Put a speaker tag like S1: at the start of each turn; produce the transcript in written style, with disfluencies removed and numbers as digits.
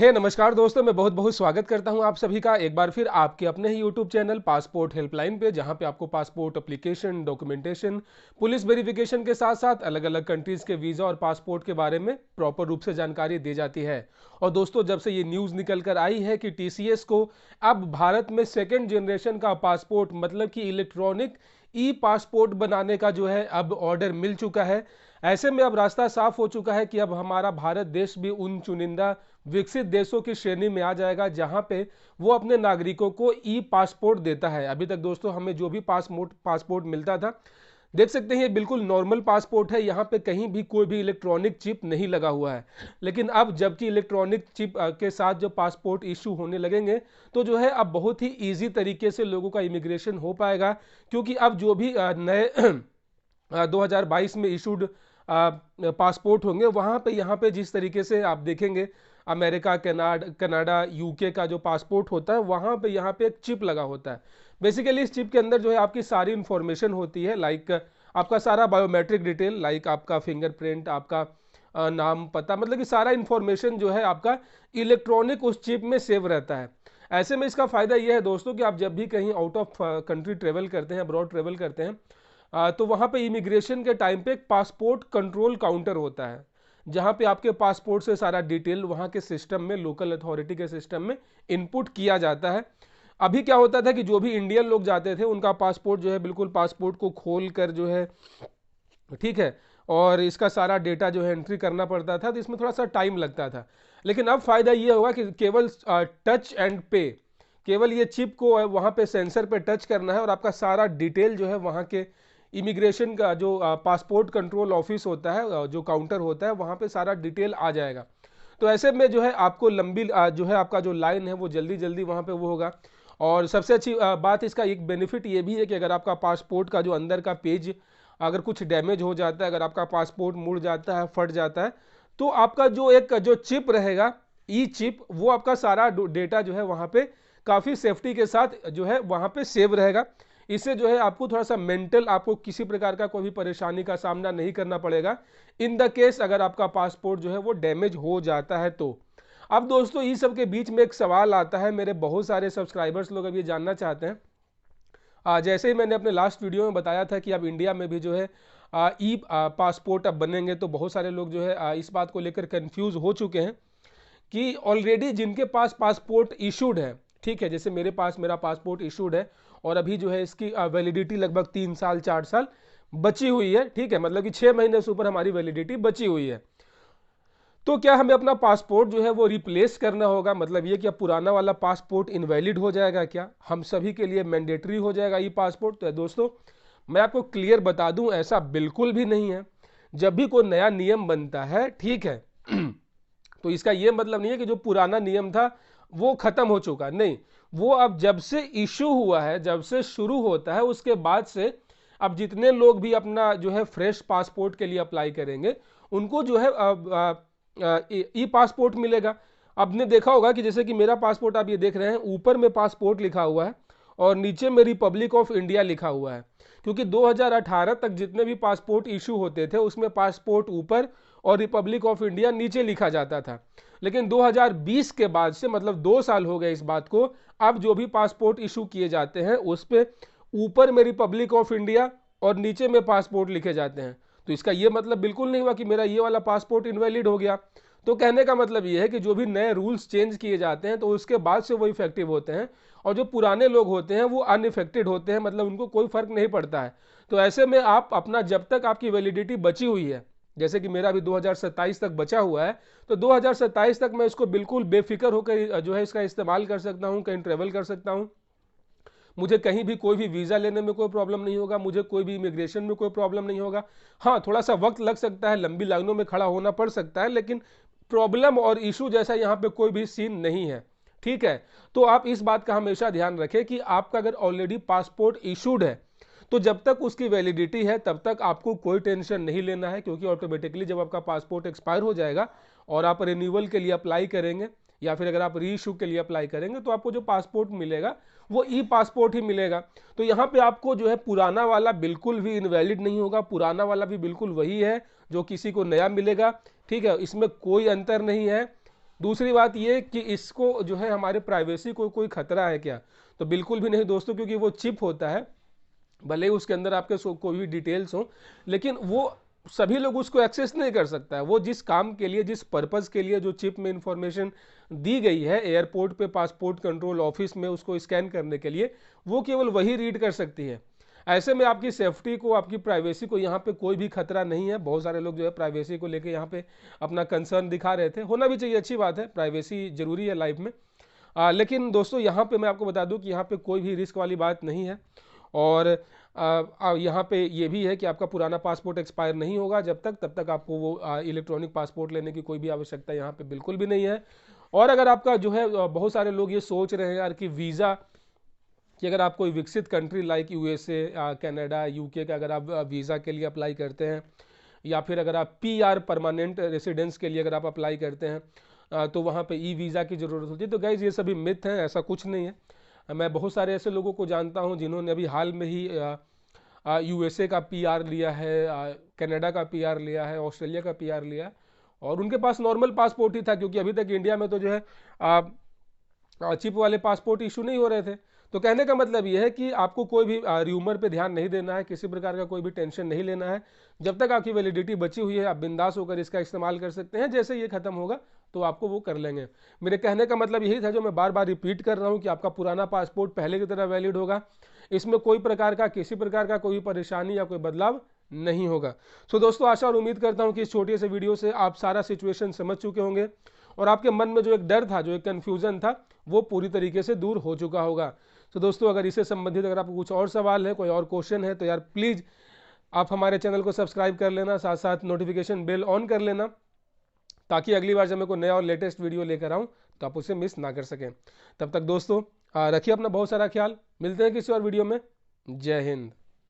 S1: नमस्कार दोस्तों, मैं बहुत बहुत स्वागत करता हूं आप सभी का एक बार फिर आपके अपने ही यूट्यूब चैनल पासपोर्ट हेल्पलाइन पे, जहां पे आपको passport application, documentation, police verification के साथ साथ अलग अलग कंट्रीज के वीज़ा और पासपोर्ट के बारे में प्रॉपर रूप से जानकारी दी जाती है। और दोस्तों, जब से ये न्यूज़ निकल कर आई है कि टीसीएस को अब भारत में सेकेंड जनरेशन का पासपोर्ट मतलब कि इलेक्ट्रॉनिक ई पासपोर्ट बनाने का जो है अब ऑर्डर मिल चुका है, ऐसे में अब रास्ता साफ हो चुका है कि अब हमारा भारत देश भी उन चुनिंदा विकसित देशों की श्रेणी में आ जाएगा जहां पे वो अपने नागरिकों को ई पासपोर्ट देता है। अभी तक दोस्तों हमें जो भी पासपोर्ट मिलता था, देख सकते हैं ये बिल्कुल नॉर्मल पासपोर्ट है, यहाँ पे कहीं भी कोई भी इलेक्ट्रॉनिक चिप नहीं लगा हुआ है। लेकिन अब जबकि इलेक्ट्रॉनिक चिप के साथ जो पासपोर्ट इशू होने लगेंगे, तो जो है अब बहुत ही ईजी तरीके से लोगों का इमिग्रेशन हो पाएगा, क्योंकि अब जो भी नए 2022 में इशूड पासपोर्ट होंगे, वहाँ पे यहाँ पे जिस तरीके से आप देखेंगे अमेरिका, कनाडा, यूके का जो पासपोर्ट होता है, वहाँ पे यहाँ पे एक चिप लगा होता है। बेसिकली इस चिप के अंदर जो है आपकी सारी इंफॉर्मेशन होती है, लाइक आपका सारा बायोमेट्रिक डिटेल, लाइक आपका फिंगरप्रिंट, आपका नाम, पता, मतलब कि सारा इंफॉर्मेशन जो है आपका इलेक्ट्रॉनिक उस चिप में सेव रहता है। ऐसे में इसका फायदा यह है दोस्तों कि आप जब भी कहीं आउट ऑफ कंट्री ट्रेवल करते हैं, अब्रॉड ट्रेवल करते हैं, तो वहाँ पे इमिग्रेशन के टाइम पे एक पासपोर्ट कंट्रोल काउंटर होता है, जहाँ पे आपके पासपोर्ट से सारा डिटेल वहाँ के सिस्टम में, लोकल अथॉरिटी के सिस्टम में इनपुट किया जाता है। अभी क्या होता था कि जो भी इंडियन लोग जाते थे, उनका पासपोर्ट जो है बिल्कुल पासपोर्ट को खोल कर जो है, ठीक है, और इसका सारा डेटा जो है एंट्री करना पड़ता था, तो इसमें थोड़ा सा टाइम लगता था। लेकिन अब फायदा ये होगा कि केवल टच एंड पे, केवल ये चिप को वहाँ पे सेंसर पे टच करना है और आपका सारा डिटेल जो है वहाँ के इमिग्रेशन का जो पासपोर्ट कंट्रोल ऑफिस होता है, जो काउंटर होता है, वहाँ पे सारा डिटेल आ जाएगा। तो ऐसे में जो है आपको लंबी जो है आपका जो लाइन है वो जल्दी जल्दी वहाँ पे वो होगा। और सबसे अच्छी बात, इसका एक बेनिफिट ये भी है कि अगर आपका पासपोर्ट का जो अंदर का पेज अगर कुछ डैमेज हो जाता है, अगर आपका पासपोर्ट मुड़ जाता है, फट जाता है, तो आपका जो चिप रहेगा, ई चिप, वो आपका सारा डेटा जो है वहाँ पे काफ़ी सेफ्टी के साथ जो है वहाँ पे सेव रहेगा। इससे जो है आपको थोड़ा सा मेंटल, आपको किसी प्रकार का कोई भी परेशानी का सामना नहीं करना पड़ेगा इन द केस अगर आपका पासपोर्ट जो है वो डैमेज हो जाता है तो। अब दोस्तों इस सब के बीच में एक सवाल आता है, मेरे बहुत सारे सब्सक्राइबर्स लोग अब ये जानना चाहते हैं, जैसे ही मैंने अपने लास्ट वीडियो में बताया था कि अब इंडिया में भी जो है ई पासपोर्ट अब बनेंगे, तो बहुत सारे लोग जो है इस बात को लेकर कंफ्यूज हो चुके हैं कि ऑलरेडी जिनके पास पासपोर्ट इशूड है, ठीक है, जैसे मेरा पासपोर्ट इशूड है और अभी जो है इसकी वैलिडिटी लगभग 3 साल 4 साल बची हुई है, ठीक है, मतलब कि 6 महीने से ऊपर हमारी वैलिडिटी बची हुई है। तो क्या हमें अपना पासपोर्ट जो है वो रिप्लेस करना होगा? मतलब ये क्या पुराना वाला पासपोर्ट इनवैलिड हो जाएगा? क्या हम सभी के लिए मैंडेटरी हो जाएगा ये पासपोर्ट? तो दोस्तों मैं आपको क्लियर बता दूं, ऐसा बिल्कुल भी नहीं है। जब भी कोई नया नियम बनता है, ठीक है, तो इसका ये मतलब नहीं है कि जो पुराना नियम था वो खत्म हो चुका, नहीं। वो अब जब से इशू हुआ है, जब से शुरू होता है, उसके बाद से अब जितने लोग भी अपना जो है फ्रेश पासपोर्ट के लिए अप्लाई करेंगे, उनको जो है ई पासपोर्ट मिलेगा। आपने देखा होगा कि जैसे कि मेरा पासपोर्ट आप ये देख रहे हैं, ऊपर में पासपोर्ट लिखा हुआ है और नीचे में रिपब्लिक ऑफ इंडिया लिखा हुआ है, क्योंकि 2018 तक जितने भी पासपोर्ट इशू होते थे उसमें पासपोर्ट ऊपर और रिपब्लिक ऑफ इंडिया नीचे लिखा जाता था। लेकिन 2020 के बाद से, मतलब 2 साल हो गए इस बात को, अब जो भी पासपोर्ट इशू किए जाते हैं उस पर ऊपर में रिपब्लिक ऑफ इंडिया और नीचे में पासपोर्ट लिखे जाते हैं। तो इसका ये मतलब बिल्कुल नहीं हुआ कि मेरा ये वाला पासपोर्ट इनवैलिड हो गया। तो कहने का मतलब ये है कि जो भी नए रूल्स चेंज किए जाते हैं तो उसके बाद से वो इफेक्टिव होते हैं, और जो पुराने लोग होते हैं वो अनइफेक्टेड होते हैं, मतलब उनको कोई फर्क नहीं पड़ता है। तो ऐसे में आप अपना, जब तक आपकी वैलिडिटी बची हुई है, जैसे कि मेरा भी 2027 तक बचा हुआ है, तो 2027 तक मैं इसको बिल्कुल बेफिक्र होकर जो है इसका इस्तेमाल कर सकता हूँ, कहीं ट्रेवल कर सकता हूँ। मुझे कहीं भी कोई भी वीज़ा लेने में कोई प्रॉब्लम नहीं होगा, मुझे कोई भी इमिग्रेशन में कोई प्रॉब्लम नहीं होगा। हाँ, थोड़ा सा वक्त लग सकता है, लंबी लाइनों में खड़ा होना पड़ सकता है, लेकिन प्रॉब्लम और इशू जैसा यहाँ पे कोई भी सीन नहीं है, ठीक है। तो आप इस बात का हमेशा ध्यान रखें कि आपका अगर ऑलरेडी पासपोर्ट इशूड है, तो जब तक उसकी वैलिडिटी है तब तक आपको कोई टेंशन नहीं लेना है, क्योंकि ऑटोमेटिकली जब आपका पासपोर्ट एक्सपायर हो जाएगा और आप रिन्यूअल के लिए अप्लाई करेंगे, या फिर अगर आप री इशू के लिए अप्लाई करेंगे, तो आपको जो पासपोर्ट मिलेगा वो ई पासपोर्ट ही मिलेगा। तो यहाँ पे आपको जो है पुराना वाला बिल्कुल भी इनवैलिड नहीं होगा, पुराना वाला भी बिल्कुल वही है जो किसी को नया मिलेगा, ठीक है, इसमें कोई अंतर नहीं है। दूसरी बात ये कि इसको जो है हमारे प्राइवेसी को कोई खतरा है क्या, तो बिल्कुल भी नहीं दोस्तों, क्योंकि वो चिप होता है, भले ही उसके अंदर आपके कोई भी डिटेल्स हो, लेकिन वो सभी लोग उसको एक्सेस नहीं कर सकता है। वो जिस काम के लिए, जिस पर्पज़ के लिए जो चिप में इंफॉर्मेशन दी गई है एयरपोर्ट पे, पासपोर्ट कंट्रोल ऑफिस में उसको स्कैन करने के लिए, वो केवल वही रीड कर सकती है। ऐसे में आपकी सेफ्टी को, आपकी प्राइवेसी को यहाँ पे कोई भी खतरा नहीं है। बहुत सारे लोग जो है प्राइवेसी को लेके यहाँ पे अपना कंसर्न दिखा रहे थे, होना भी चाहिए, अच्छी बात है, प्राइवेसी जरूरी है लाइफ में। लेकिन दोस्तों यहाँ पे मैं आपको बता दूं कि यहाँ पे कोई भी रिस्क वाली बात नहीं है। और यहाँ पे ये भी है कि आपका पुराना पासपोर्ट एक्सपायर नहीं होगा जब तक, तब तक आपको वो इलेक्ट्रॉनिक पासपोर्ट लेने की कोई भी आवश्यकता यहाँ पे बिल्कुल भी नहीं है। और अगर आपका जो है बहुत सारे लोग ये सोच रहे हैं यार कि वीज़ा, कि अगर आप कोई विकसित country like USA, Canada, UK का अगर आप वीज़ा के लिए अप्लाई करते हैं, या फिर अगर आप पीआर परमानेंट रेसिडेंस के लिए अगर आप अप्लाई करते हैं, तो वहाँ पे ई वीज़ा की ज़रूरत होती है। तो गाइज़ ये सभी मिथ हैं, ऐसा कुछ नहीं है। मैं बहुत सारे ऐसे लोगों को जानता हूँ जिन्होंने अभी हाल में ही यूएसए का पीआर लिया है, कनाडा का पीआर लिया है, ऑस्ट्रेलिया का पीआर लिया है, और उनके पास नॉर्मल पासपोर्ट ही था, क्योंकि अभी तक इंडिया में तो जो है चिप वाले पासपोर्ट इशू नहीं हो रहे थे। तो कहने का मतलब यह है कि आपको कोई भी र्यूमर पे ध्यान नहीं देना है, किसी प्रकार का कोई भी टेंशन नहीं लेना है। जब तक आपकी वैलिडिटी बची हुई है, आप बिंदास होकर इसका इस्तेमाल कर सकते हैं। जैसे ये खत्म होगा तो आपको वो कर लेंगे। मेरे कहने का मतलब यही था, जो मैं बार बार रिपीट कर रहा हूँ, कि आपका पुराना पासपोर्ट पहले की तरह वैलिड होगा, इसमें कोई प्रकार का, किसी प्रकार का कोई परेशानी या कोई बदलाव नहीं होगा। सो दोस्तों, आशा और उम्मीद करता हूँ कि इस छोटे से वीडियो से आप सारा सिचुएशन समझ चुके होंगे, और आपके मन में जो एक डर था, जो एक कन्फ्यूजन था, वो पूरी तरीके से दूर हो चुका होगा। तो दोस्तों, अगर इससे संबंधित अगर आपको कुछ और सवाल है, कोई और क्वेश्चन है, तो यार प्लीज़ आप हमारे चैनल को सब्सक्राइब कर लेना, साथ साथ नोटिफिकेशन बेल ऑन कर लेना, ताकि अगली बार जब मैं कोई नया और लेटेस्ट वीडियो लेकर आऊँ तो आप उसे मिस ना कर सकें। तब तक दोस्तों, रखिए अपना बहुत सारा ख्याल। मिलते हैं किसी और वीडियो में। जय हिंद।